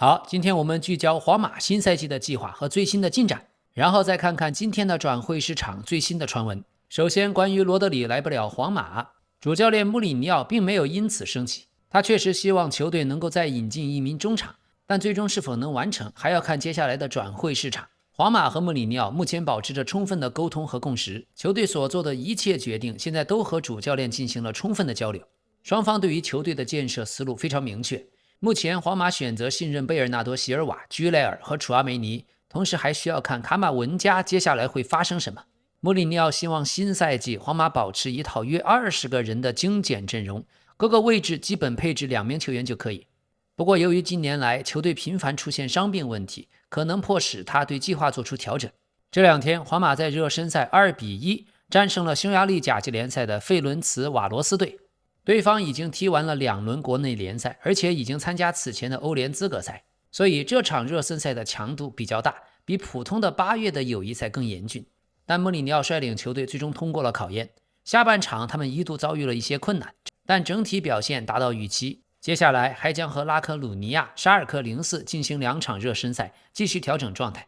好，今天我們聚焦皇馬新賽季的計劃和最新的進展，然後再看看今天的轉會市場最新的傳聞。首先，關於羅德里來不了皇馬，主教練穆里尼奧並沒有因此生氣，他確實希望球隊能夠再引進一名中場，但最終是否能完成，還要看接下來的轉會市場。皇馬和穆里尼奧目前保持着充分的溝通和共識，球隊所做的一切決定現在都和主教練進行了充分的交流，雙方對於球隊的建設思路非常明確。目前皇馬選擇信任貝爾納多·席爾瓦、居萊爾和楚阿梅尼，同時還需要看卡馬文加接下來會發生什麼。穆里尼奧希望新賽季皇馬保持一套約20個人的精簡陣容，各個位置基本配置2名球員就可以。不過由於近年來球隊頻繁出現傷病問題，可能迫使他對計劃做出調整。這兩天皇馬在熱身賽2-1戰勝了匈牙利甲級聯賽的費倫茨瓦羅斯隊，對方已經踢完了2輪國內聯賽，而且已經參加此前的歐聯資格賽，所以這場熱身賽的強度比較大，比普通的8月的友誼賽更嚴峻。但穆里尼奧率領球隊最終通過了考驗，下半場他們一度遭遇了一些困難，但整體表現達到預期。接下來還將和拉科魯尼亞、沙爾克04進行2場熱身賽，繼續調整狀態。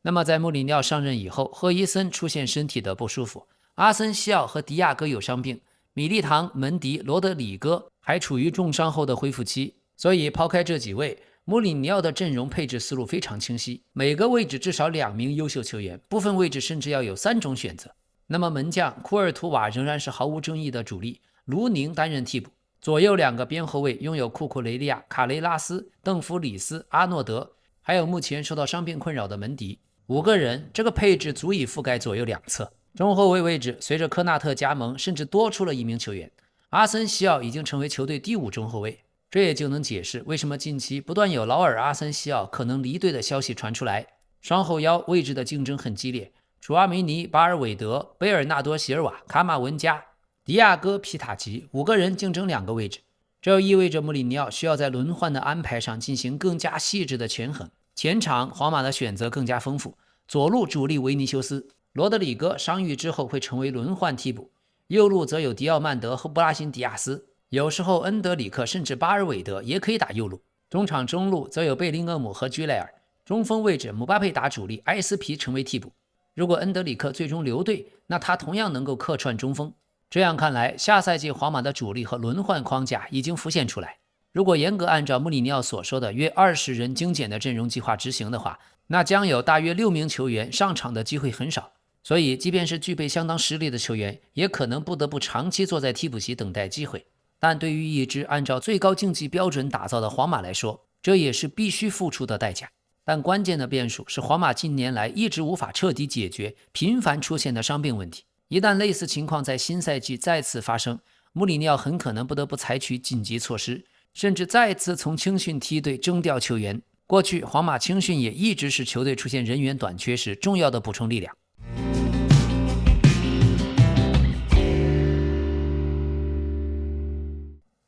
那麼在穆里尼奧上任以後，赫伊森出現身體的不舒服，阿森西奧和迪亞哥有傷病，米利唐、门迪、罗德里戈還處於重傷後的恢復期，所以拋開這幾位，穆里尼奧的陣容配置思路非常清晰，每個位置至少2名優秀球員，部分位置甚至要有3種選擇。那麼門將庫爾圖瓦仍然是毫無爭議的主力，盧寧擔任替補。左右2個邊後衛擁有庫庫雷利亞、卡雷拉斯、鄧弗里斯、阿諾德，還有目前受到傷病困擾的門迪。5個人，這個配置足以覆蓋左右兩側。中後衛位置隨着科納特加盟，甚至多出了1名球員。阿森西奧已經成為球隊第5中後衛，這也就能解釋為什麼近期不斷有勞爾·阿森西奧可能離隊的消息傳出來。雙後腰位置的競爭很激烈，楚阿梅尼、巴爾韋德、貝爾納多·席爾瓦、卡馬文加、迪亞哥·皮塔吉5個人競爭2個位置，這意味着穆里尼奧需要在輪換的安排上進行更加細緻的權衡。前場皇馬的選擇更加豐富，左路主力維尼修斯，羅德里戈傷癒之後會成為輪換替補，右路則有迪奧曼德和布拉辛迪亞斯，有時候恩德里克甚至巴爾韋德也可以打右路。中場中路則有貝林厄姆和居萊爾，中鋒位置姆巴佩打主力，埃斯皮成為替補。如果恩德里克最終留隊，那他同樣能夠客串中鋒。這樣看來，下賽季皇馬的主力和輪換框架已經浮現出來。如果嚴格按照穆里尼奧所說的約20人精簡的陣容計劃執行的話，那將有大約6名球員上場的機會很少。所以，即便是具備相當實力的球員，也可能不得不長期坐在替補席等待機會。但對於一支按照最高競技標準打造的皇馬來說，這也是必須付出的代價。但關鍵的變數是，皇馬近年來一直無法徹底解決頻繁出現的傷病問題。一旦類似情況在新賽季再次發生，穆里尼奧很可能不得不採取緊急措施，甚至再次從青訓梯隊徵調球員。過去皇馬青訓也一直是球隊出現人員短缺時重要的補充力量。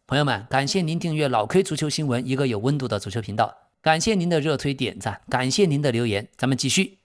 朋友們，感謝您訂閱老 K 足球新聞，一個有溫度的足球頻道。感謝您的熱推點讚，感謝您的留言，咱們繼續。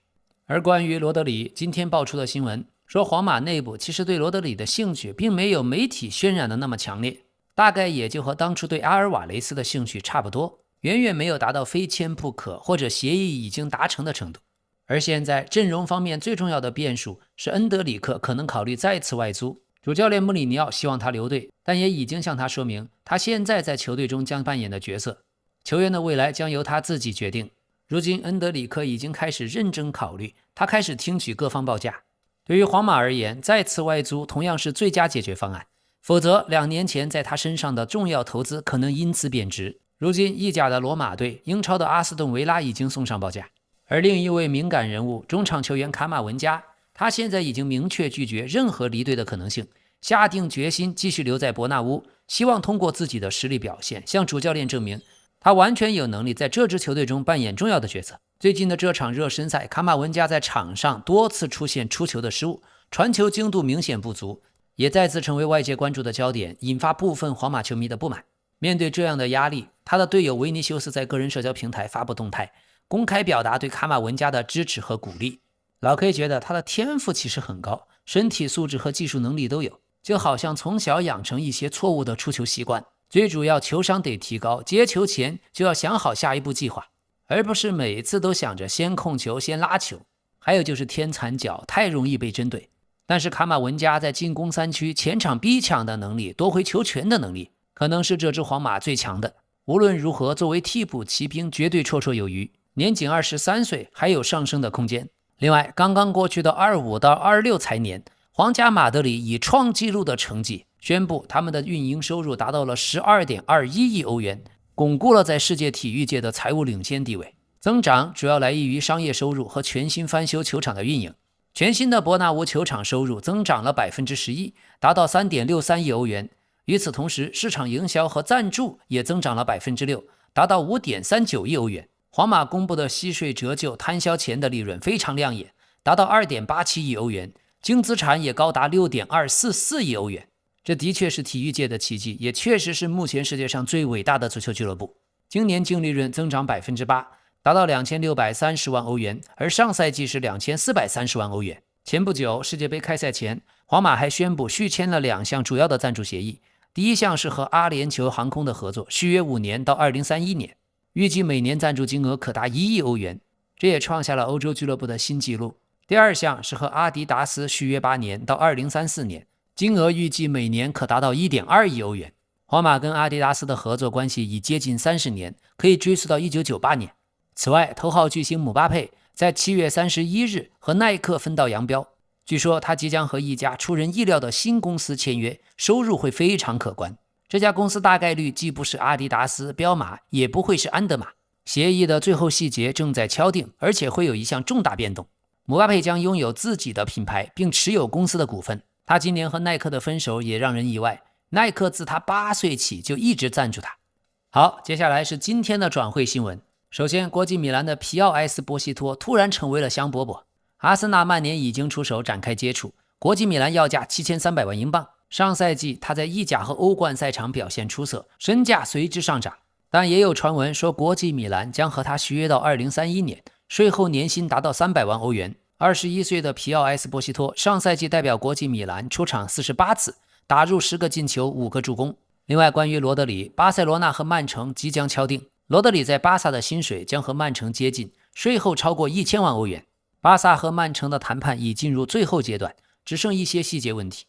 而關於羅德里，今天爆出的新聞說，皇馬內部其實對羅德里的興趣並沒有媒體渲染的那麼強烈，大概也就和當初對阿爾瓦雷斯的興趣差不多，遠遠沒有達到非簽不可或者協議已經達成的程度。而現在陣容方面最重要的變數是恩德里克可能考慮再次外租，主教練穆里尼奧希望他留隊，但也已經向他說明他現在在球隊中将扮演的角色，球員的未来將由他自己決定。如今恩德里克已經開始認真考慮，他開始聽取各方報價。對於皇馬而言，再次外租同樣是最佳解決方案，否則2年前在他身上的重要投資可能因此貶值。如今意甲的羅馬隊、英超的阿斯頓維拉已經送上報價，而另一位敏感人物中場球員卡馬文加，他現在已經明確拒絕任何離隊的可能性，下定決心繼續留在伯納烏，希望通過自己的實力表現向主教練證明他完全有能力在這支球隊中扮演重要的角色。最近的這場熱身賽，卡馬文加在場上多次出現出球的失誤，傳球精度明顯不足，也再次成為外界關注的焦點，引發部分皇馬球迷的不滿。面對這樣的壓力，他的隊友維尼修斯在個人社交平台發布動態，公開表達對卡馬文加的支持和鼓勵。老 K 覺得他的天賦其實很高，身體素質和技術能力都有，就好像從小養成一些錯誤的出球習慣，最主要球商得提高，接球前就要想好下一步計劃。而不是每次都想着先控球先拉球。還有就是天残腳，太容易被針對。但是卡馬文加在進攻3區前場逼搶的能力，夺回球權的能力，可能是這支皇馬最強的。無論如何，作為替補騎兵絕對綽綽有餘，年僅23歲，還有上升的空間。另外，剛剛過去的25到26財年，皇家馬德里以創紀錄的成績宣布他們的運營收入達到了12.21億歐元，鞏固了在世界體育界的財務領先地位。增長主要來源於商業收入和全新翻修球場的運營。全新的伯納烏球場收入增長了11%，達到3.63億歐元。與此同時，市場營銷和贊助也增長了6%，達到5.39億歐元。皇馬公布的息稅折舊攤銷前的利潤非常亮眼，達到2.87億歐元，淨資產也高達6.244億歐元。這的確是體育界的奇蹟，也確實是目前世界上最偉大的足球俱樂部。今年淨利潤增長8%，達到2630萬歐元，而上賽季是2430萬歐元。前不久，世界杯開賽前，皇馬還宣布續簽了2項主要的贊助協議。第一項是和阿聯酋航空的合作，續約5年到2031年，預計每年贊助金額可達1億歐元，這也創下了歐洲俱樂部的新紀錄。第二項是和阿迪達斯續約8年到2034年，金額預計每年可達到1.2億歐元。皇馬跟阿迪達斯的合作關係已接近30年，可以追溯到1998年。此外，头號巨星姆巴佩在7月31日和耐克分道揚鑣，據說他即將和一家出人意料的新公司簽約，收入會非常可觀。這家公司大概率既不是阿迪達斯、彪馬，也不會是安德瑪。協議的最後細節正在敲定，而且會有一項重大變動。姆巴佩將擁有自己的品牌，並持有公司的股份。他今年和耐克的分手也讓人意外，耐克自他8歲起就一直贊助他。好，接下來是今天的轉會新聞。首先，國際米蘭的皮奧埃斯波西托突然成為了香饽饽。阿森納曼聯已經出手展開接觸，國際米蘭要價7300萬英鎊。上賽季他在意甲和歐冠賽場表現出色，身價隨之上漲。但也有傳聞說，國際米蘭將和他續約到2031年，稅後年薪達到300萬歐元。21歲的皮奧埃斯波西托上賽季代表國際米蘭出場48次，打入10個進球，5個助攻。另外，關於羅德里，巴塞羅那和曼城即將敲定。羅德里在巴薩的薪水將和曼城接近，稅後超過1000萬歐元。巴薩和曼城的談判已進入最後階段，只剩一些細節問題。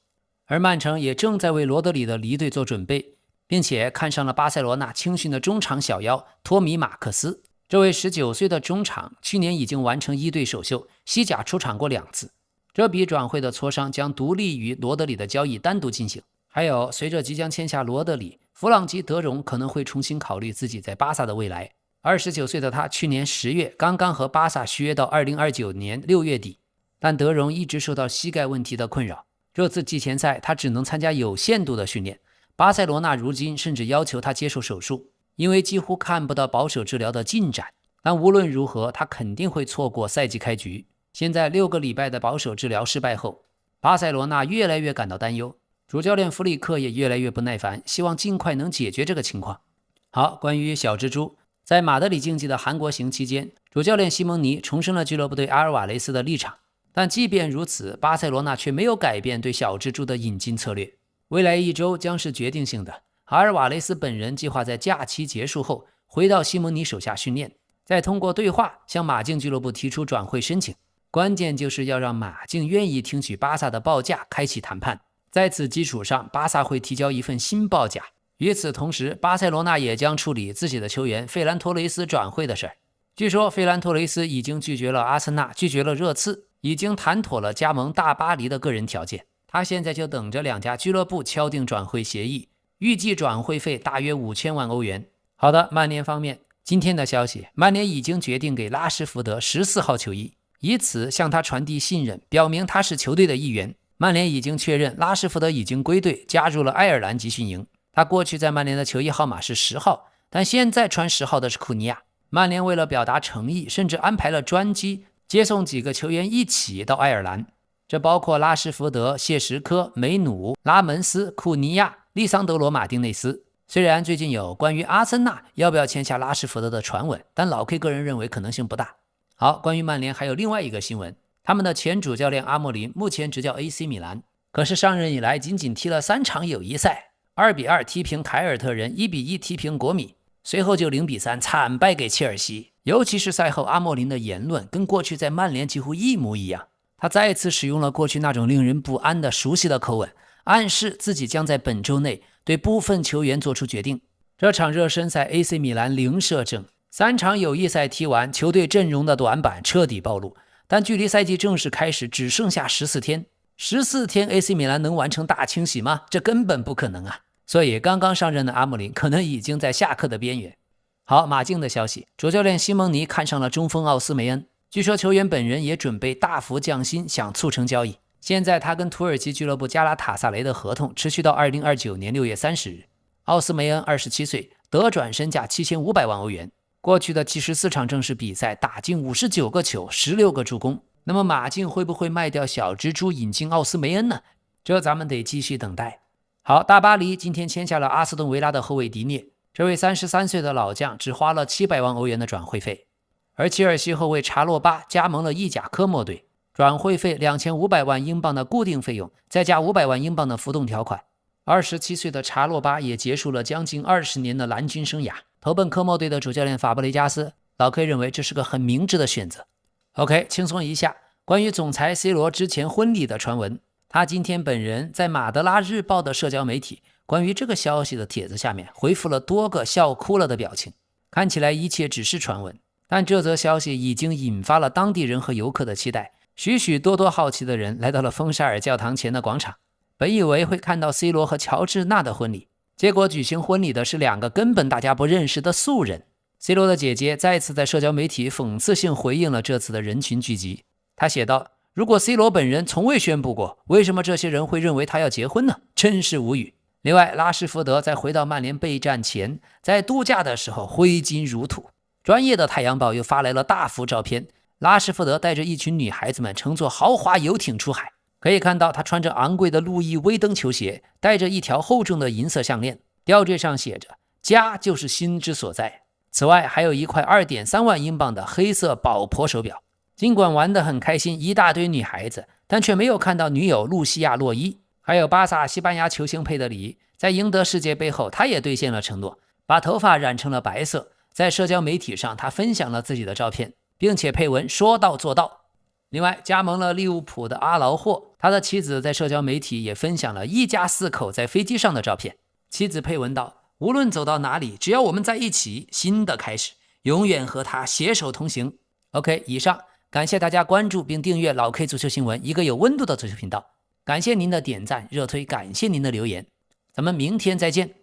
而曼城也正在為羅德里的離隊做準備，並且看上了巴塞羅那青訓的中場小妖托米馬克斯。這位19歲的中場去年已經完成1隊首秀，西甲出場過2次。這筆轉會的磋商將獨立於羅德里的交易單獨進行。還有，隨着即將簽下羅德里，弗朗基·德容可能會重新考慮自己在巴薩的未來。29歲的他去年10月剛剛和巴薩續約到2029年6月底，但德容一直受到膝蓋問題的困擾。這次季前賽他只能參加有限度的訓練。巴塞羅那如今甚至要求他接受手術，因為幾乎看不到保守治療的進展。但無論如何，他肯定會錯過賽季開局。現在6個禮拜的保守治療失敗後，巴塞羅那越來越感到擔憂。主教練弗里克也越來越不耐煩，希望盡快能解決這個情況。好，關於小蜘蛛，在馬德里競技的韓國行期間，主教練西蒙尼重申了俱樂部對阿爾瓦雷斯的立場。但即便如此，巴塞羅那卻沒有改變對小蜘蛛的引進策略。未來1周將是決定性的。阿爾瓦雷斯本人計劃在假期結束後回到西蒙尼手下訓練，再通過對話向馬競俱樂部提出轉會申請。關鍵就是要讓馬競願意聽取巴薩的報價，開啟談判。在此基礎上，巴薩會提交一份新報價。與此同時，巴塞羅那也將處理自己的球員費蘭托雷斯轉會的事兒。據說費蘭托雷斯已經拒絕了阿森納，拒絕了熱刺，已經談妥了加盟大巴黎的個人條件。他現在就等着2家俱樂部敲定轉會協議，預計轉會費大約5000萬歐元。好的，曼聯方面，今天的消息，曼聯已經決定給拉什福德14號球衣，以此向他傳遞信任，表明他是球隊的一員。曼聯已經確認拉什福德已經歸隊，加入了愛爾蘭集訓營。他過去在曼聯的球衣號碼是10號，但現在穿10號的是庫尼亞。曼聯為了表達誠意，甚至安排了專機接送幾個球員一起到愛爾蘭，這包括拉什福德、謝什科、梅努、拉門斯、庫尼亞、利桑德羅·馬丁內斯。雖然最近有關於阿森納要不要簽下拉什福德的傳聞，但老 K 個人認為可能性不大。好，關於曼聯還有另外一個新聞。他們的前主教練阿莫林目前執教 AC 米蘭，可是上任以來僅僅踢了3場友誼賽，2-2踢平凱爾特人，1-1踢平國米。隨後就0-3慘敗給切爾西。尤其是賽後阿莫林的言論跟過去在曼聯幾乎一模一樣，他再次使用了過去那種令人不安的熟悉的口吻，暗示自己將在本周內對部分球員做出決定。這場熱身賽 AC 米蘭0射正，3場友誼賽踢完，球隊陣容的短板徹底暴露。但距離賽季正式開始只剩下14天，14天 AC 米蘭能完成大清洗嗎？這根本不可能啊！所以剛剛上任的阿莫林可能已經在下課的邊緣。好，馬競的消息，主教練西蒙尼看上了中鋒奧斯梅恩，據說球員本人也準備大幅降薪，想促成交易。現在他跟土耳其俱樂部加拉塔薩雷的合同持續到2029年6月30日。奧斯梅恩27歲，得轉身價7500萬歐元。過去的74場正式比賽打進59個球，16個助攻。那麼馬競會不會賣掉小蜘蛛引進奧斯梅恩呢？這咱們得繼續等待。好，大巴黎今天簽下了阿斯頓維拉的後衛迪涅。這位33歲的老將只花了700萬歐元的轉會費，而切爾西後衛查洛巴加盟了意甲科莫隊，轉會費2500萬英鎊的固定費用，再加500萬英鎊的浮動條款。27歲的查洛巴也結束了將近20年的藍軍生涯，投奔科莫隊的主教練法布雷加斯，老 K 認為這是個很明智的選擇。OK， 輕鬆一下，關於總裁 C 羅之前婚禮的傳聞，他今天本人在馬德拉日報的社交媒體關於這個消息的帖子下面回復了多個笑哭了的表情，看起來一切只是傳聞，但這則消息已經引發了當地人和遊客的期待，許許多多好奇的人來到了豐沙爾教堂前的廣場，本以為會看到 C 羅和喬治娜的婚禮，結果舉行婚禮的是2個根本大家不認識的素人。C 羅的姐姐再次在社交媒體諷刺性回應了這次的人群聚集，她寫道，如果 C 羅本人從未宣布過，為什麼這些人會認為他要結婚呢？真是無語。另外，拉什福德在回到曼聯備戰前，在度假的時候揮金如土。專業的太陽報又發來了大幅照片，拉什福德帶着一群女孩子們乘坐豪華遊艇出海，可以看到他穿着昂貴的路易威登球鞋，戴着一條厚重的銀色項鏈，吊墜上寫着家就是心之所在。此外，還有一塊2.3萬英鎊的黑色寶珀手錶。儘管玩得很開心，一大堆女孩子，但卻沒有看到女友露西亞·洛伊。還有巴薩西班牙球星佩德里，在贏得世界杯後，他也兌現了承諾，把頭髮染成了白色。在社交媒體上，他分享了自己的照片，並且配文說到做到。另外，加盟了利物浦的阿勞霍，他的妻子在社交媒體也分享了一家4口在飛機上的照片。妻子配文道，無論走到哪裡，只要我們在一起，新的開始，永遠和他攜手同行。OK， 以上，感謝大家關注並訂閱老 K 足球新聞，一個有溫度的足球頻道。感謝您的點讚、熱推，感謝您的留言，咱們明天再見。